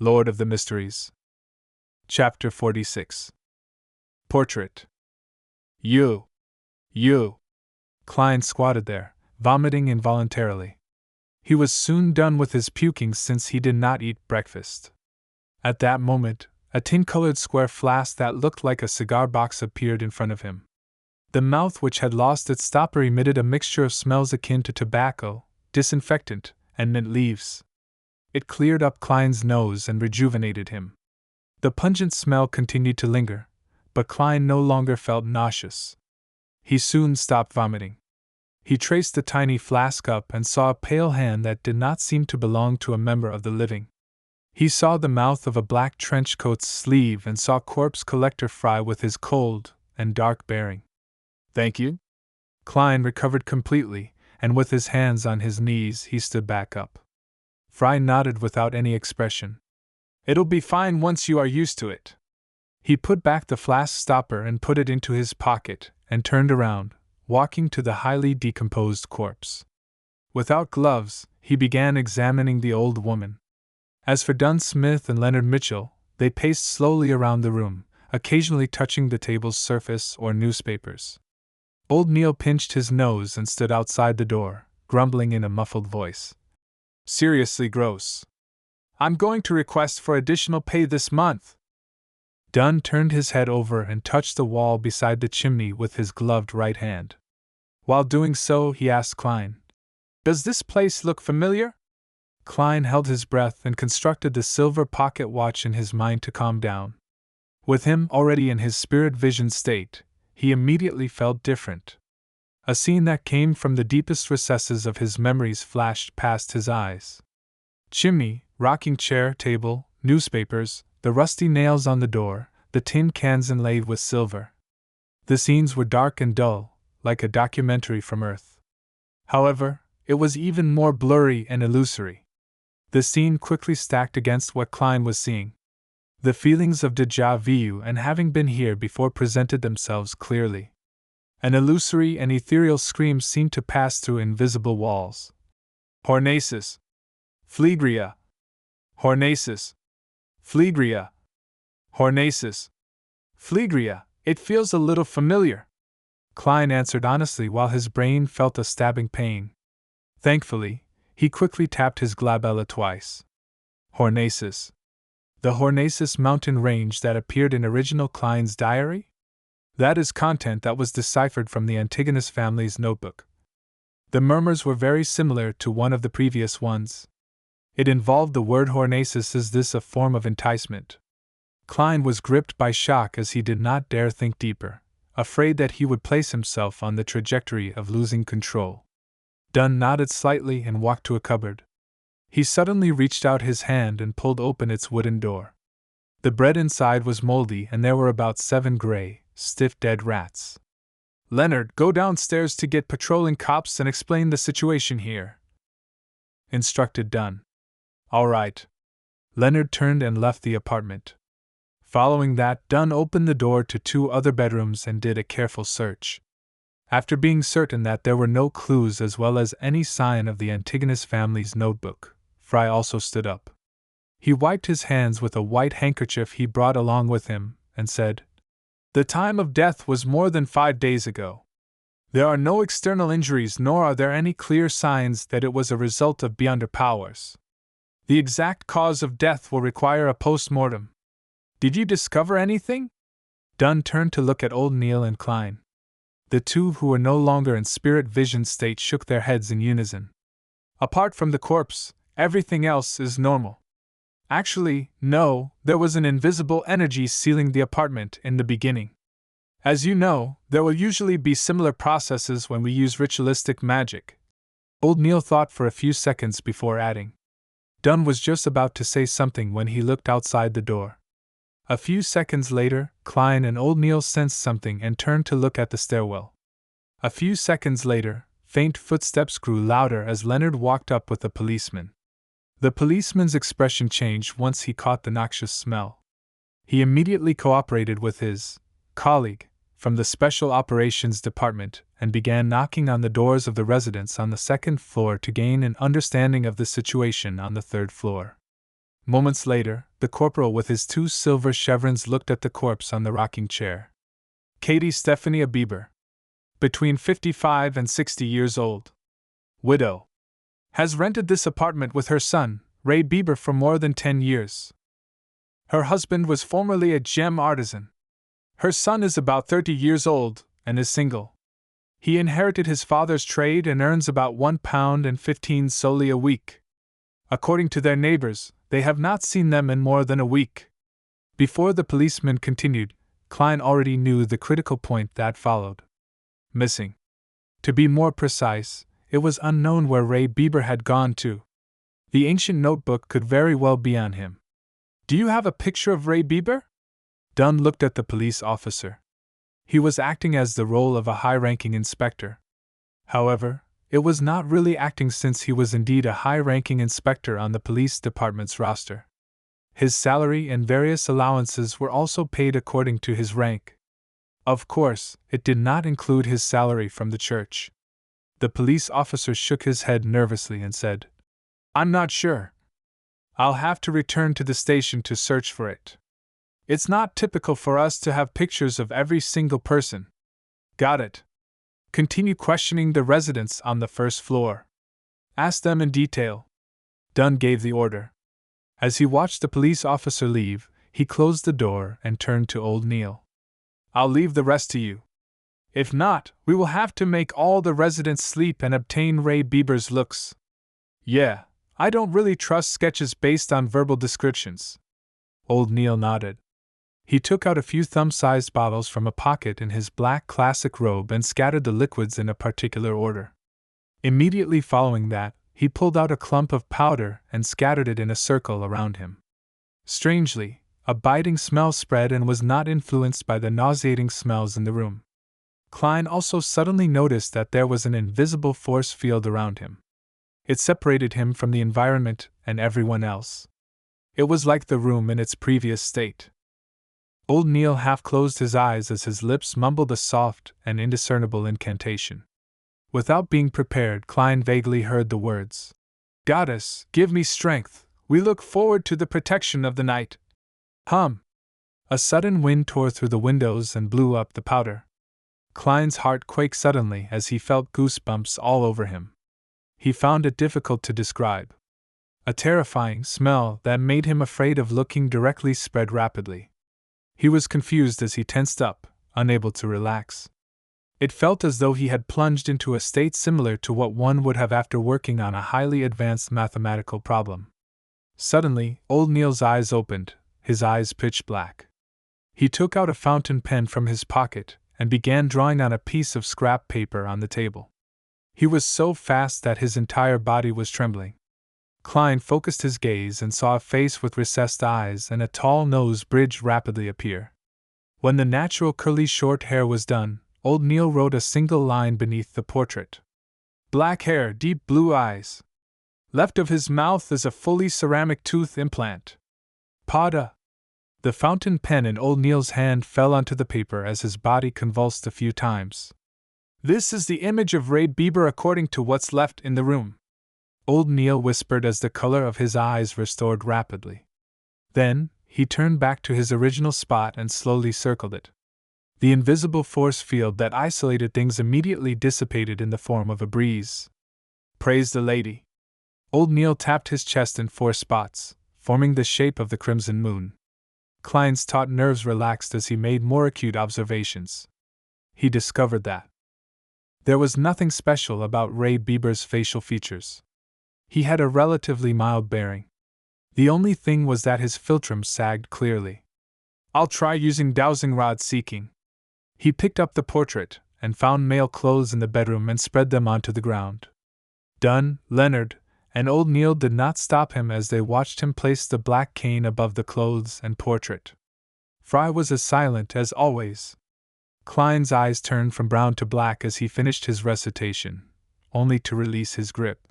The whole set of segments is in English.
Lord of the Mysteries. Chapter 46. Portrait. You. Klein squatted there, vomiting involuntarily. He was soon done with his puking since he did not eat breakfast. At that moment, a tin-colored square flask that looked like a cigar box appeared in front of him. The mouth, which had lost its stopper, emitted a mixture of smells akin to tobacco, disinfectant, and mint leaves. It cleared up Klein's nose and rejuvenated him. The pungent smell continued to linger, but Klein no longer felt nauseous. He soon stopped vomiting. He traced the tiny flask up and saw a pale hand that did not seem to belong to a member of the living. He saw the mouth of a black trench coat's sleeve and saw corpse collector Fry with his cold and dark bearing. "Thank you." Klein recovered completely, and with his hands on his knees he stood back up. Fry nodded without any expression. "It'll be fine once you are used to it." He put back the flask stopper and put it into his pocket, and turned around, walking to the highly decomposed corpse. Without gloves, he began examining the old woman. As for Dunn Smith and Leonard Mitchell, they paced slowly around the room, occasionally touching the table's surface or newspapers. Old Neil pinched his nose and stood outside the door, grumbling in a muffled voice. "Seriously gross. I'm going to request for additional pay this month." Dunn turned his head over and touched the wall beside the chimney with his gloved right hand. While doing so, he asked Klein, "Does this place look familiar?" Klein held his breath and constructed the silver pocket watch in his mind to calm down. With him already in his spirit vision state, he immediately felt different. A scene that came from the deepest recesses of his memories flashed past his eyes. Chimney, rocking chair, table, newspapers, the rusty nails on the door, the tin cans inlaid with silver. The scenes were dark and dull, like a documentary from Earth. However, it was even more blurry and illusory. The scene quickly stacked against what Klein was seeing. The feelings of déjà vu and having been here before presented themselves clearly. An illusory and ethereal scream seemed to pass through invisible walls. "Hornaces! Phlegria! Hornaces! Phlegria! Hornaces! Phlegria! It feels a little familiar," Klein answered honestly while his brain felt a stabbing pain. Thankfully, he quickly tapped his glabella twice. Hornaces. The Hornaces mountain range that appeared in original Klein's diary? That is content that was deciphered from the Antigonus family's notebook. The murmurs were very similar to one of the previous ones. It involved the word Hornaces. Is this a form of enticement? Klein was gripped by shock as he did not dare think deeper, afraid that he would place himself on the trajectory of losing control. Dunn nodded slightly and walked to a cupboard. He suddenly reached out his hand and pulled open its wooden door. The bread inside was moldy and there were about 7 gray, stiff dead rats. "Leonard, go downstairs to get patrolling cops and explain the situation here," instructed Dunn. "All right." Leonard turned and left the apartment. Following that, Dunn opened the door to 2 other bedrooms and did a careful search. After being certain that there were no clues as well as any sign of the Antigonus family's notebook, Fry also stood up. He wiped his hands with a white handkerchief he brought along with him, and said, "The time of death was more than 5 days ago. There are no external injuries nor are there any clear signs that it was a result of beyond our powers. The exact cause of death will require a post-mortem. Did you discover anything?" Dunn turned to look at old Neil and Klein. The 2 who were no longer in spirit vision state shook their heads in unison. "Apart from the corpse, everything else is normal. Actually, no, there was an invisible energy sealing the apartment in the beginning. As you know, there will usually be similar processes when we use ritualistic magic." Old Neil thought for a few seconds before adding. Dunn was just about to say something when he looked outside the door. A few seconds later, Klein and old Neil sensed something and turned to look at the stairwell. A few seconds later, faint footsteps grew louder as Leonard walked up with a policeman. The policeman's expression changed once he caught the noxious smell. He immediately cooperated with his colleague from the Special Operations Department and began knocking on the doors of the residents on the 2nd floor to gain an understanding of the situation on the 3rd floor. Moments later, The corporal with his 2 silver chevrons looked at the corpse on the rocking chair. Katie Stephania Bieber. Between 55 and 60 years old. Widow. Has rented this apartment with her son, Ray Bieber, for more than 10 years. Her husband was formerly a gem artisan. Her son is about 30 years old and is single. He inherited his father's trade and earns about £1.15 solely a week. According to their neighbors, they have not seen them in more than a week. Before the policeman continued, Klein already knew the critical point that followed. Missing. To be more precise, it was unknown where Ray Bieber had gone to. The ancient notebook could very well be on him. Do you have a picture of Ray Bieber? Dunn looked at the police officer. He was acting as the role of a high-ranking inspector. However, it was not really acting, since he was indeed a high-ranking inspector on the police department's roster. His salary and various allowances were also paid according to his rank. Of course, it did not include his salary from the church. The police officer shook his head nervously and said, "I'm not sure. I'll have to return to the station to search for it. It's not typical for us to have pictures of every single person." Got it. Continue questioning the residents on the first floor. Ask them in detail. Dunn gave the order. As he watched the police officer leave, he closed the door and turned to old Neil. "I'll leave the rest to you. If not, we will have to make all the residents sleep and obtain Ray Bieber's looks. Yeah, I don't really trust sketches based on verbal descriptions." Old Neil nodded. He took out a few thumb-sized bottles from a pocket in his black classic robe and scattered the liquids in a particular order. Immediately following that, he pulled out a clump of powder and scattered it in a circle around him. Strangely, a biting smell spread and was not influenced by the nauseating smells in the room. Klein also suddenly noticed that there was an invisible force field around him. It separated him from the environment and everyone else. It was like the room in its previous state. Old Neil half closed his eyes as his lips mumbled a soft and indiscernible incantation. Without being prepared, Klein vaguely heard the words, "Goddess, give me strength, we look forward to the protection of the night." Hum! A sudden wind tore through the windows and blew up the powder. Klein's heart quaked suddenly as he felt goosebumps all over him. He found it difficult to describe. A terrifying smell that made him afraid of looking directly spread rapidly. He was confused as he tensed up, unable to relax. It felt as though he had plunged into a state similar to what one would have after working on a highly advanced mathematical problem. Suddenly, old Neil's eyes opened, his eyes pitch black. He took out a fountain pen from his pocket and began drawing on a piece of scrap paper on the table. He was so fast that his entire body was trembling. Klein focused his gaze and saw a face with recessed eyes and a tall nose bridge rapidly appear. When the natural curly short hair was done, old Neil wrote a single line beneath the portrait. Black hair, deep blue eyes. Left of his mouth is a fully ceramic tooth implant. Pada. The fountain pen in old Neil's hand fell onto the paper as his body convulsed a few times. This is the image of Ray Bieber according to what's left in the room. Old Neil whispered as the color of his eyes restored rapidly. Then, he turned back to his original spot and slowly circled it. The invisible force field that isolated things immediately dissipated in the form of a breeze. Praise the lady. Old Neil tapped his chest in 4 spots, forming the shape of the crimson moon. Klein's taut nerves relaxed as he made more acute observations. He discovered that there was nothing special about Ray Bieber's facial features. He had a relatively mild bearing. The only thing was that his philtrum sagged clearly. "I'll try using dowsing rod seeking." He picked up the portrait and found male clothes in the bedroom and spread them onto the ground. Dunn, Leonard, and old Neil did not stop him as they watched him place the black cane above the clothes and portrait. Fry was as silent as always. Klein's eyes turned from brown to black as he finished his recitation, only to release his grip.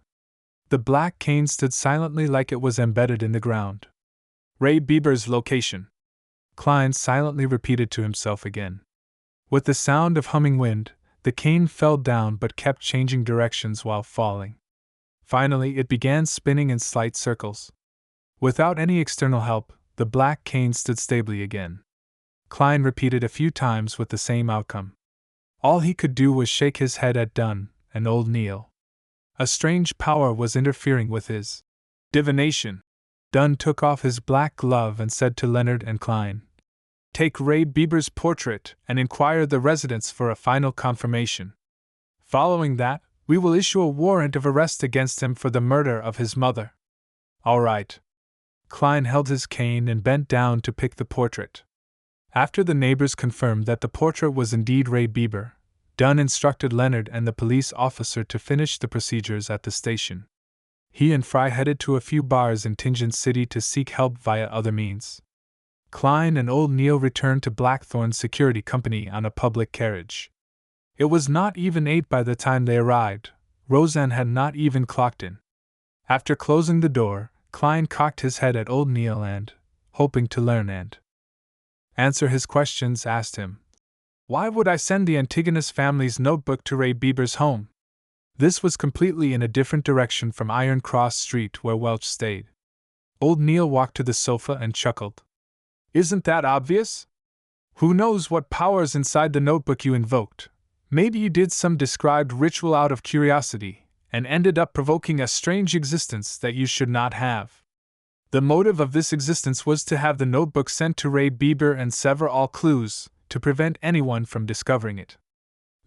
The black cane stood silently like it was embedded in the ground. Ray Bieber's location. Klein silently repeated to himself again. With the sound of humming wind, the cane fell down but kept changing directions while falling. Finally, it began spinning in slight circles. Without any external help, The black cane stood stably again. Klein repeated a few times with the same outcome. All he could do was shake his head at Dunn and old Neil. A strange power was interfering with his divination. Dunn took off his black glove and said to Leonard and Klein, "Take Ray Bieber's portrait and inquire the residence for a final confirmation. Following that, we will issue a warrant of arrest against him for the murder of his mother." "All right." Klein held his cane and bent down to pick the portrait. After the neighbors confirmed that the portrait was indeed Ray Bieber, Dunn instructed Leonard and the police officer to finish the procedures at the station. He and Fry headed to a few bars in Tingeon City to seek help via other means. Klein and old Neil returned to Blackthorn's security company on a public carriage. It was not even 8 by the time they arrived. Roseanne had not even clocked in. After closing the door, Klein cocked his head at old Neil and, hoping to learn and answer his questions, asked him, "Why would I send the Antigonus family's notebook to Ray Bieber's home?" This was completely in a different direction from Iron Cross Street where Welch stayed. Old Neil walked to the sofa and chuckled. "Isn't that obvious? Who knows what power's inside the notebook you invoked? Maybe you did some described ritual out of curiosity, and ended up provoking a strange existence that you should not have. The motive of this existence was to have the notebook sent to Ray Bieber and sever all clues, to prevent anyone from discovering it.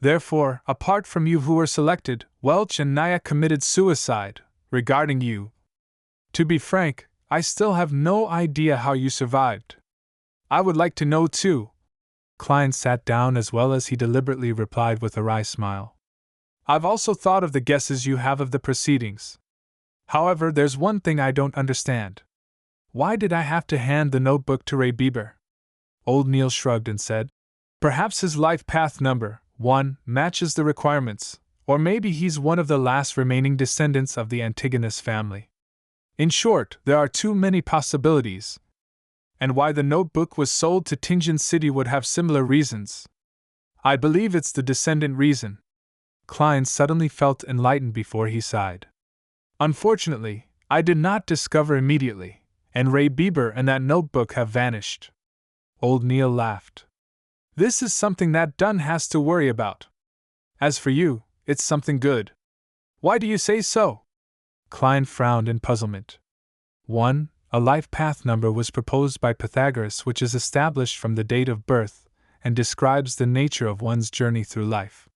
Therefore, apart from you who were selected, Welch and Naya committed suicide. Regarding you, to be frank, I still have no idea how you survived. I would like to know too." Klein sat down as well as he deliberately replied with a wry smile. "I've also thought of the guesses you have of the proceedings. However, there's one thing I don't understand. Why did I have to hand the notebook to Ray Bieber?" Old Neil shrugged and said, "Perhaps his life path number 1 matches the requirements, or maybe he's one of the last remaining descendants of the Antigonus family. In short, there are too many possibilities. And why the notebook was sold to Tingeon City would have similar reasons. I believe it's the descendant reason." Klein suddenly felt enlightened before he sighed. "Unfortunately, I did not discover immediately, and Ray Bieber and that notebook have vanished." Old Neil laughed. "This is something that Dunn has to worry about. As for you, it's something good." "Why do you say so?" Klein frowned in puzzlement. 1. A life path number was proposed by Pythagoras, which is established from the date of birth and describes the nature of one's journey through life.